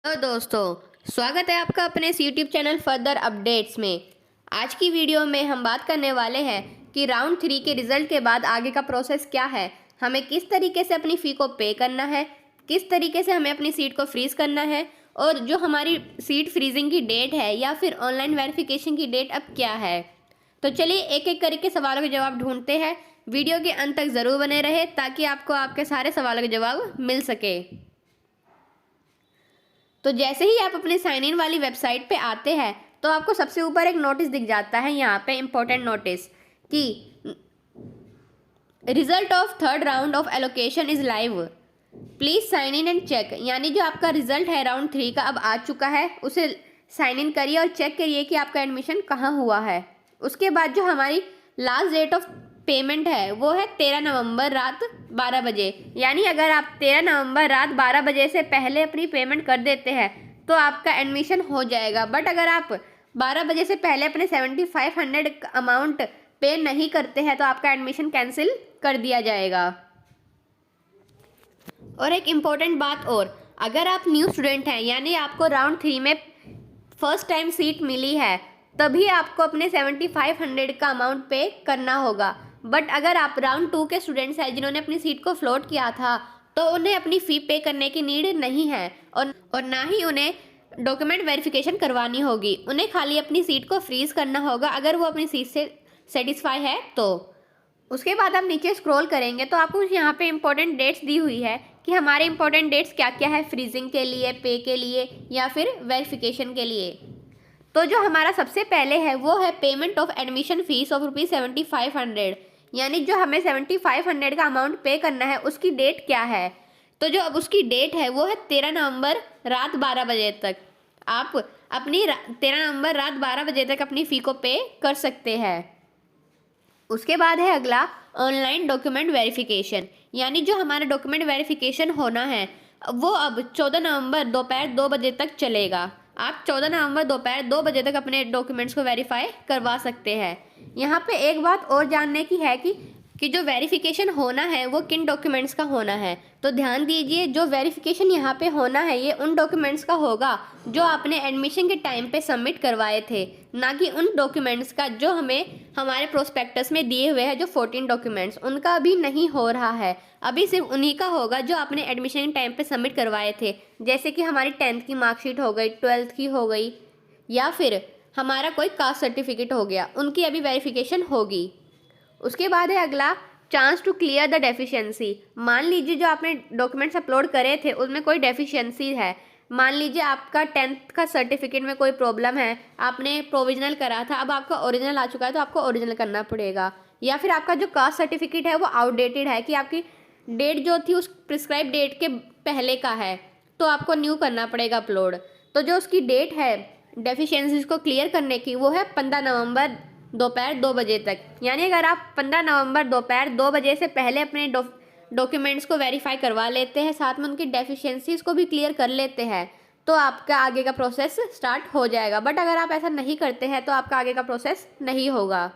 Hello दोस्तों, स्वागत है आपका अपने इस यूट्यूब चैनल फर्दर अपडेट्स में। आज की वीडियो में हम बात करने वाले हैं कि राउंड 3 के रिज़ल्ट के बाद आगे का प्रोसेस क्या है, हमें किस तरीके से अपनी फ़ी को पे करना है, किस तरीके से हमें अपनी सीट को फ्रीज़ करना है और जो हमारी सीट फ्रीजिंग की डेट है या फिर ऑनलाइन वेरिफिकेशन की डेट अब क्या है। तो चलिए एक एक करके सवालों के जवाब ढूंढते हैं। वीडियो के अंत तक ज़रूर बने रहे ताकि आपको आपके सारे सवालों के जवाब मिल सके। तो जैसे ही आप अपने साइन इन वाली वेबसाइट पे आते हैं तो आपको सबसे ऊपर एक नोटिस दिख जाता है, यहाँ पे इम्पोर्टेंट नोटिस कि result of third round of allocation is live, please sign in and check. यानी जो आपका रिजल्ट है राउंड 3 का अब आ चुका है, उसे साइन इन करिए और चेक करिए कि आपका एडमिशन कहाँ हुआ है। उसके बाद जो हमारी लास्ट डेट ऑफ पेमेंट है वो है 13 नवंबर रात 12 बजे। यानी अगर आप 13 नवंबर रात 12 बजे से पहले अपनी पेमेंट कर देते हैं तो आपका एडमिशन हो जाएगा। बट अगर आप 12 बजे से पहले अपने 7500 अमाउंट पे नहीं करते हैं तो आपका एडमिशन कैंसिल कर दिया जाएगा। और एक इम्पॉर्टेंट बात और, अगर आप न्यू स्टूडेंट हैं यानी आपको राउंड 3 में फर्स्ट टाइम सीट मिली है तभी आपको अपने 7500 का अमाउंट पे करना होगा। बट अगर आप राउंड 2 के स्टूडेंट्स हैं जिन्होंने अपनी सीट को फ्लोट किया था तो उन्हें अपनी फ़ी पे करने की नीड नहीं है और ना ही उन्हें डॉक्यूमेंट वेरिफिकेशन करवानी होगी। उन्हें खाली अपनी सीट को फ्रीज़ करना होगा अगर वो अपनी सीट से सेटिस्फाई है तो। उसके बाद आप नीचे स्क्रॉल करेंगे तो आपको यहाँ पे इंपॉर्टेंट डेट्स दी हुई है कि हमारे इंपॉर्टेंट डेट्स क्या क्या है फ्रीजिंग के लिए, पे के लिए या फिर वेरिफिकेशन के लिए। तो जो हमारा सबसे पहले है वो है payment of admission fees of ₹7500। यानी जो हमें 7500 का अमाउंट पे करना है उसकी डेट क्या है। तो जो अब उसकी डेट है वो है 13 नवंबर रात 12 बजे तक। आप अपनी 13 नवंबर रात 12 बजे तक अपनी फ़ी को पे कर सकते हैं। उसके बाद है अगला ऑनलाइन डॉक्यूमेंट वेरिफिकेशन। यानी जो हमारा डॉक्यूमेंट वेरिफिकेशन होना है वो अब 14 नवंबर दोपहर 2 बजे तक चलेगा। आप 14 नवंबर दोपहर 2 बजे तक अपने डॉक्यूमेंट्स को वेरीफाई करवा सकते हैं। यहाँ पे एक बात और जानने की है कि जो वेरिफिकेशन होना है वो किन डॉक्यूमेंट्स का होना है। तो ध्यान दीजिए, जो वेरिफिकेशन यहाँ पे होना है ये उन डॉक्यूमेंट्स का होगा जो आपने एडमिशन के टाइम पे सबमिट करवाए थे, ना कि उन डॉक्यूमेंट्स का जो हमें हमारे प्रोस्पेक्टस में दिए हुए हैं। जो 14 डॉक्यूमेंट्स उनका अभी नहीं हो रहा है, अभी सिर्फ उन्हीं का होगा जो आपने एडमिशन के टाइम पे सबमिट करवाए थे। जैसे कि हमारी 10th की मार्कशीट हो गई, 12th की हो गई या फिर हमारा कोई कास्ट सर्टिफिकेट हो गया, उनकी अभी वेरिफिकेशन होगी। उसके बाद है अगला chance to clear the deficiency. मान लीजिए जो आपने डॉक्यूमेंट्स अपलोड करे थे उनमें कोई डेफिशिएंसी है। मान लीजिए आपका 10th का सर्टिफिकेट में कोई प्रॉब्लम है, आपने प्रोविजनल करा था, अब आपका ओरिजिनल आ चुका है तो आपको ओरिजिनल करना पड़ेगा। या फिर आपका जो कास्ट सर्टिफिकेट है वो आउटडेटेड है कि आपकी डेट जो थी उस प्रिस्क्राइब डेट के पहले का है तो आपको न्यू करना पड़ेगा अपलोड। तो जो उसकी डेट है डेफिशिएंसीज को क्लियर करने की वो है 15 नवंबर दोपहर 2 बजे तक। यानी अगर आप 15 नवंबर दोपहर 2 बजे से पहले अपने डॉक्यूमेंट्स को वेरीफाई करवा लेते हैं, साथ में उनकी डेफिशिएंसीज को भी क्लियर कर लेते हैं, तो आपका आगे का प्रोसेस स्टार्ट हो जाएगा। बट अगर आप ऐसा नहीं करते हैं तो आपका आगे का प्रोसेस नहीं होगा।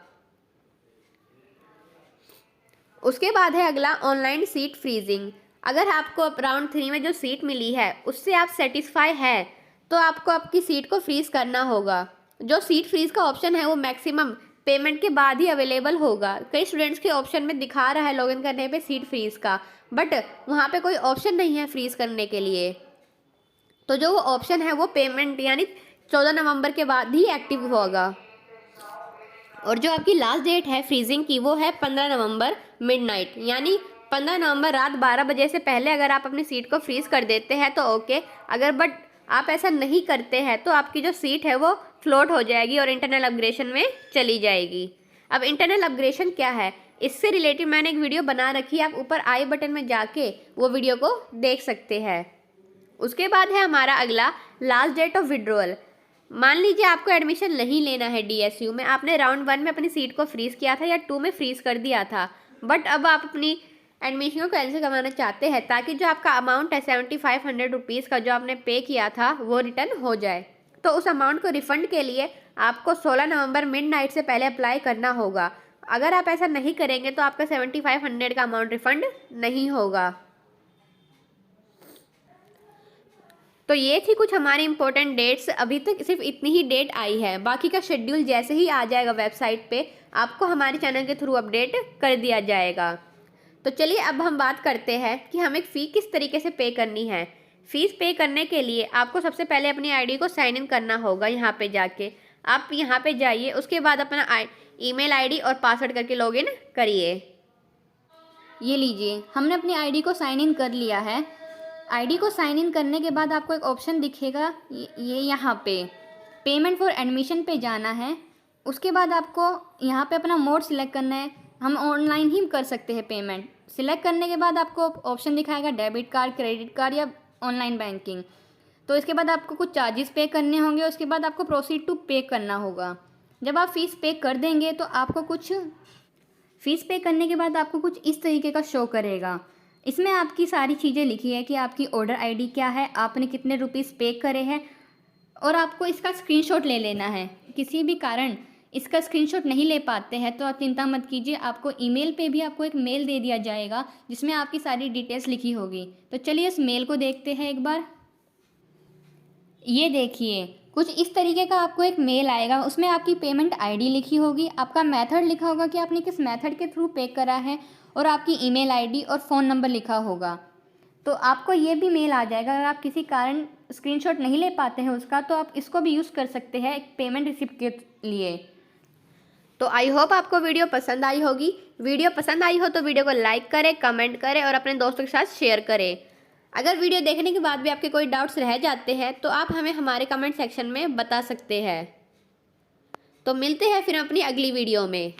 उसके बाद है अगला ऑनलाइन सीट फ्रीजिंग। अगर आपको राउंड 3 में जो सीट मिली है उससे आप सेटिस्फाई है तो आपको आपकी सीट को फ्रीज करना होगा। जो सीट फ्रीज का ऑप्शन है वो मैक्सिमम पेमेंट के बाद ही अवेलेबल होगा। कई स्टूडेंट्स के ऑप्शन में दिखा रहा है लॉगिन करने पे सीट फ्रीज का, बट वहाँ पे कोई ऑप्शन नहीं है फ्रीज करने के लिए। तो जो वो ऑप्शन है वो पेमेंट यानी 14 नवंबर के बाद ही एक्टिव होगा। और जो आपकी लास्ट डेट है फ्रीजिंग की वो है 15 नवंबर मिडनाइट। यानी 15 नवंबर रात 12 बजे से पहले अगर आप अपनी सीट को फ्रीज कर देते हैं तो ओके। अगर बट आप ऐसा नहीं करते हैं तो आपकी जो सीट है वो फ्लोट हो जाएगी और इंटरनल अपग्रेडेशन में चली जाएगी। अब इंटरनल अपग्रेडेशन क्या है, इससे रिलेटेड मैंने एक वीडियो बना रखी है, आप ऊपर आई बटन में जाके वो वीडियो को देख सकते हैं। उसके बाद है हमारा अगला लास्ट डेट ऑफ विड्रॉल। मान लीजिए आपको एडमिशन नहीं लेना है डीएसयू में, आपने राउंड 1 में अपनी सीट को फ्रीज किया था या 2 में फ्रीज कर दिया था, बट अब आप अपनी एडमिशन को कैंसिल करवाना चाहते हैं ताकि जो आपका अमाउंट है 7500 रुपीज़ का जो आपने पे किया था वो रिटर्न हो जाए। तो उस अमाउंट को रिफंड के लिए आपको 16 नवंबर मिडनाइट से पहले अप्लाई करना होगा। अगर आप ऐसा नहीं करेंगे तो आपका 7500 का अमाउंट रिफंड नहीं होगा। तो ये थी कुछ हमारी इंपॉर्टेंट डेट्स। अभी तक सिर्फ इतनी ही डेट आई है, बाकी का शेड्यूल जैसे ही आ जाएगा वेबसाइट पे आपको हमारे चैनल के थ्रू अपडेट कर दिया जाएगा। तो चलिए अब हम बात करते हैं कि हमें फ़ी किस तरीके से पे करनी है। फ़ीस पे करने के लिए आपको सबसे पहले अपनी आईडी को साइन इन करना होगा। यहाँ पे जाके आप यहाँ पे जाइए, उसके बाद अपना ईमेल आईडी और पासवर्ड करके लॉगिन करिए। ये लीजिए, हमने अपनी आईडी को साइन इन कर लिया है। आईडी को साइन इन करने के बाद आपको एक ऑप्शन दिखेगा, ये यहाँ पे पेमेंट फॉर एडमिशन पे जाना है। उसके बाद आपको यहाँ पे अपना मोड सिलेक्ट करना है। हम ऑनलाइन ही कर सकते हैं पेमेंट। सिलेक्ट करने के बाद आपको ऑप्शन दिखाएगा डेबिट कार्ड, क्रेडिट कार्ड या ऑनलाइन बैंकिंग। तो इसके बाद आपको कुछ चार्जेस पे करने होंगे। उसके बाद आपको प्रोसीड टू पे करना होगा। जब आप फ़ीस पे कर देंगे तो आपको कुछ फ़ीस पे करने के बाद आपको कुछ इस तरीके का शो करेगा। इसमें आपकी सारी चीज़ें लिखी है कि आपकी ऑर्डर आईडी क्या है, आपने कितने रुपीस पे करे हैं, और आपको इसका स्क्रीनशॉट ले लेना है। किसी भी कारण इसका स्क्रीनशॉट नहीं ले पाते हैं तो आप चिंता मत कीजिए, आपको ईमेल पे भी आपको एक मेल दे दिया जाएगा जिसमें आपकी सारी डिटेल्स लिखी होगी। तो चलिए इस मेल को देखते हैं एक बार। ये देखिए, कुछ इस तरीके का आपको एक मेल आएगा। उसमें आपकी पेमेंट आईडी लिखी होगी, आपका मेथड लिखा होगा कि आपने किस मेथड के थ्रू पे करा है, और आपकी ईमेल आईडी और फ़ोन नंबर लिखा होगा। तो आपको ये भी मेल आ जाएगा। अगर आप किसी कारण स्क्रीनशॉट नहीं ले पाते हैं उसका, तो आप इसको भी यूज़ कर सकते हैं एक पेमेंट रिसिप्ट के लिए। तो आई होप आपको वीडियो पसंद आई होगी। वीडियो पसंद आई हो तो वीडियो को लाइक करें, कमेंट करें और अपने दोस्तों के साथ शेयर करें। अगर वीडियो देखने के बाद भी आपके कोई डाउट्स रह जाते हैं तो आप हमें हमारे कमेंट सेक्शन में बता सकते हैं। तो मिलते हैं फिर अपनी अगली वीडियो में।